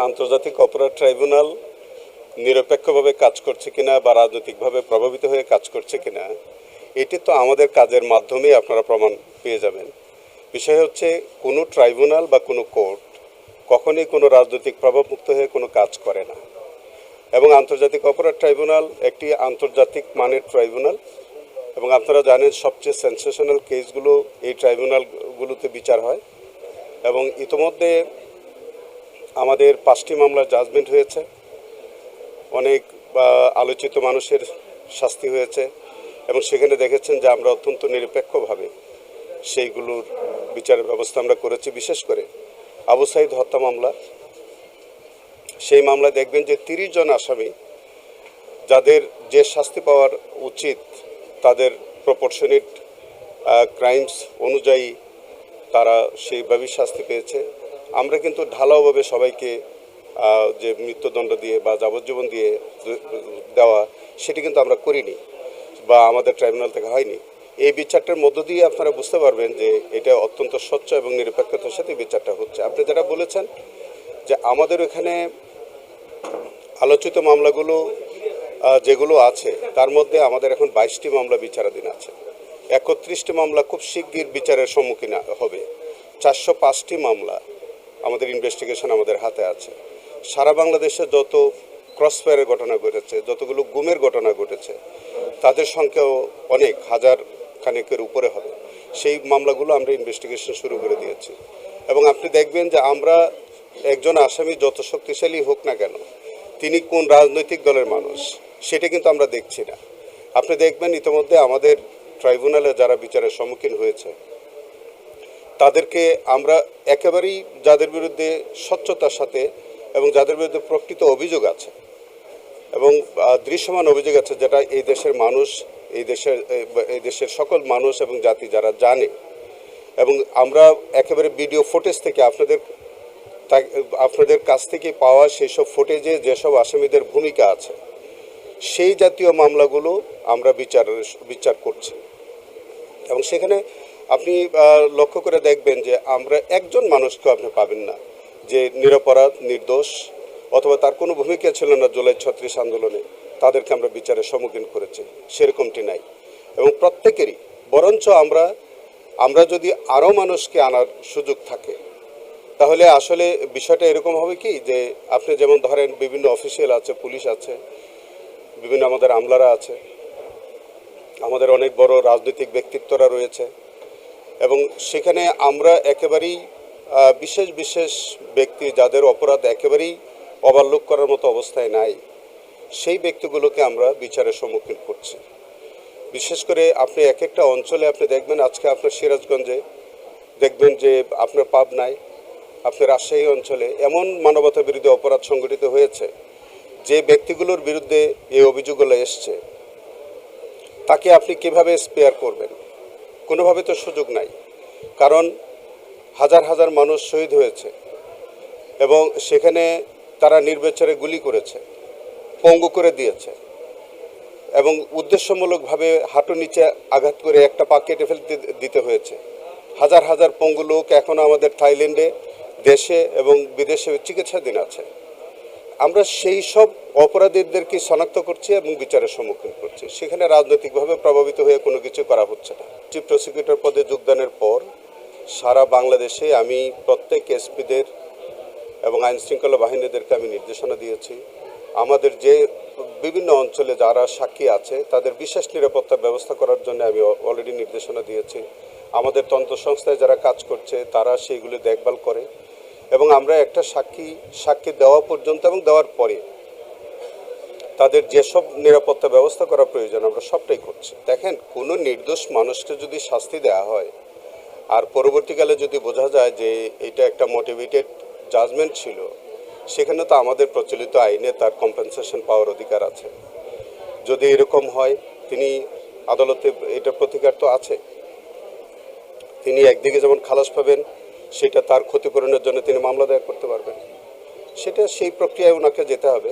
আন্তর্জাতিক অপরাধ ট্রাইব্যুনাল নিরপেক্ষভাবে কাজ করছে কিনা বা রাজনৈতিকভাবে প্রভাবিত হয়ে কাজ করছে কিনা এটি তো আমাদের কাজের মাধ্যমেই আপনারা প্রমাণ পেয়ে যাবেন। বিষয় হচ্ছে কোনো ট্রাইব্যুনাল বা কোনো কোর্ট কখনই কোনো রাজনৈতিক প্রভাবমুক্ত হয়ে কোনো কাজ করে না, এবং আন্তর্জাতিক অপরাধ ট্রাইব্যুনাল একটি আন্তর্জাতিক মানের ট্রাইব্যুনাল, এবং আপনারা জানেন সবচেয়ে সেন্সেশনাল কেসগুলো এই ট্রাইব্যুনালগুলোতে বিচার হয়। এবং ইতোমধ্যে আমাদের 5টি মামলার জাজমেন্ট হয়েছে, অনেক আলোচিত মানুষের শাস্তি হয়েছে, এবং সেখানে দেখেছেন যে আমরা অত্যন্ত নিরপেক্ষভাবে সেইগুলোর বিচারের ব্যবস্থা আমরা করেছি। বিশেষ করে আবু সাইদ হত্যা মামলা, সেই মামলায় দেখবেন যে 30 জন আসামি যাদের যে শাস্তি পাওয়ার উচিত তাদের প্রপোর্শনেট ক্রাইমস অনুযায়ী তারা সেইভাবেই শাস্তি পেয়েছে। আমরা কিন্তু ঢালাওভাবে সবাইকে যে মৃত্যুদণ্ড দিয়ে বা যাবজ্জীবন দিয়ে দেওয়া সেটি কিন্তু আমরা করিনি বা আমাদের ট্রাইব্যুনাল থেকে হয়নি। এই বিচারটার মধ্য দিয়ে আপনারা বুঝতে পারবেন যে এটা অত্যন্ত স্বচ্ছ এবং নিরপেক্ষতার সাথে বিচারটা হচ্ছে। আপনি যারা বলেছেন যে আমাদের এখানে আলোচিত মামলাগুলো যেগুলো আছে তার মধ্যে আমাদের এখন 22টি মামলা বিচারাধীন আছে, 31টি মামলা খুব শিগগির বিচারের সম্মুখীন হবে, 405টি মামলা আমাদের ইনভেস্টিগেশন আমাদের হাতে আছে। সারা বাংলাদেশে যত ক্রসফায়ারের ঘটনা ঘটেছে, যতগুলো গুমের ঘটনা ঘটেছে তাদের সংখ্যাও অনেক হাজার খানেকের উপরে হবে। সেই মামলাগুলো আমরা ইনভেস্টিগেশন শুরু করে দিয়েছি। এবং আপনি দেখবেন যে আমরা একজন আসামি যত শক্তিশালী হোক না কেন, তিনি কোন রাজনৈতিক দলের মানুষ সেটা কিন্তু আমরা দেখছি না। আপনি দেখবেন ইতিমধ্যে আমাদের ট্রাইব্যুনালে যারা বিচারের সম্মুখীন হয়েছে তাদেরকে আমরা একেবারেই যাদের বিরুদ্ধে স্বচ্ছতার সাথে এবং যাদের বিরুদ্ধে প্রকৃত অভিযোগ আছে এবং দৃশ্যমান অভিযোগ আছে, যেটা এই দেশের মানুষ, এই দেশের সকল মানুষ এবং জাতি যারা জানে, এবং আমরা একেবারে ভিডিও ফুটেজ থেকে আপনাদের কাছ থেকে পাওয়া সেই সব ফুটেজে যেসব আসামিদের ভূমিকা আছে সেই জাতীয় মামলাগুলো আমরা বিচার করছি। এবং সেখানে আপনি লক্ষ্য করে দেখবেন যে আমরা একজন মানুষকেও আপনি পাবেন না যে নিরপরাধ নির্দোষ অথবা তার কোনো ভূমিকা ছিল না জুলাই 36 আন্দোলনে তাদেরকে আমরা বিচারের সম্মুখীন করেছি, সেরকমটি নাই। এবং প্রত্যেকেরই বরঞ্চ আমরা যদি আরও মানুষকে আনার সুযোগ থাকে তাহলে আসলে বিষয়টা এরকম হবে কি, যে আপনি যেমন ধরেন বিভিন্ন অফিসিয়াল আছে, পুলিশ আছে, বিভিন্ন আমাদের আমলারা আছে, আমাদের অনেক বড় রাজনৈতিক ব্যক্তিত্বরা রয়েছে, এবং সেখানে আমরা একেবারেই বিশেষ বিশেষ ব্যক্তি যাদের অপরাধ একেবারেই ওভারলুক করার মতো অবস্থায় নাই, সেই ব্যক্তিগুলোকে আমরা বিচারের সম্মুখীন করছি। বিশেষ করে আপনি এক একটা অঞ্চলে আপনি দেখবেন, আজকে আপনার সিরাজগঞ্জে দেখবেন যে আপনার পাবনায়, আপনার রাজশাহী অঞ্চলে এমন মানবতা বিরোধী অপরাধ সংঘটিত হয়েছে যে ব্যক্তিগুলোর বিরুদ্ধে এই অভিযোগগুলো এসছে তাকে আপনি কিভাবে স্পেয়ার করবেন? কোনোভাবে তো সুযোগ নাই, কারণ হাজার হাজার মানুষ শহীদ হয়েছে এবং সেখানে তারা নির্বিচারে গুলি করেছে, পঙ্গু করে দিয়েছে, এবং উদ্দেশ্যমূলকভাবে হাঁটু নিচে আঘাত করে একটা পা কেটে ফেলতে দিতে হয়েছে। হাজার হাজার পঙ্গু লোক এখনও আমাদের থাইল্যান্ডে, দেশে এবং বিদেশে চিকিৎসাধীন আছে। আমরা সেই সব অপরাধীদেরকে শনাক্ত করছি এবং বিচারের সম্মুখীন করছি। সেখানে রাজনৈতিকভাবে প্রভাবিত হয়ে কোনো কিছু করা হচ্ছে না। চিফ প্রসিকিউটর পদে যোগদানের পর সারা বাংলাদেশে আমি প্রত্যেক এসপিদের এবং আইনশৃঙ্খলা বাহিনীদেরকে আমি নির্দেশনা দিয়েছি, আমাদের যে বিভিন্ন অঞ্চলে যারা সাক্ষী আছে তাদের বিশেষ নিরাপত্তার ব্যবস্থা করার জন্য আমি অলরেডি নির্দেশনা দিয়েছি। আমাদের তন্ত্র সংস্থায় যারা কাজ করছে তারা সেইগুলো দেখভাল করে, এবং আমরা একটা সাক্ষী দেওয়া পর্যন্ত এবং দেওয়ার পরে তাদের যেসব নিরাপত্তা ব্যবস্থা করা প্রয়োজন আমরা সবটাই করছি। দেখেন, কোনো নির্দোষ মানুষকে যদি শাস্তি দেওয়া হয় আর পরবর্তীকালে যদি বোঝা যায় যে এটা একটা মোটিভেটেড জাজমেন্ট ছিল, সেখানে তো আমাদের প্রচলিত আইনে তার কম্পেনসেশন পাওয়ার অধিকার আছে। যদি এরকম হয় তিনি আদালতে এটার প্রতিকার তো আছে, তিনি একদিকে যেমন খালাস পাবেন, সেটা তার ক্ষতিপূরণের জন্য তিনি মামলা দায়ের করতে পারবেন, সেটা সেই প্রক্রিয়ায় ওনাকে যেতে হবে।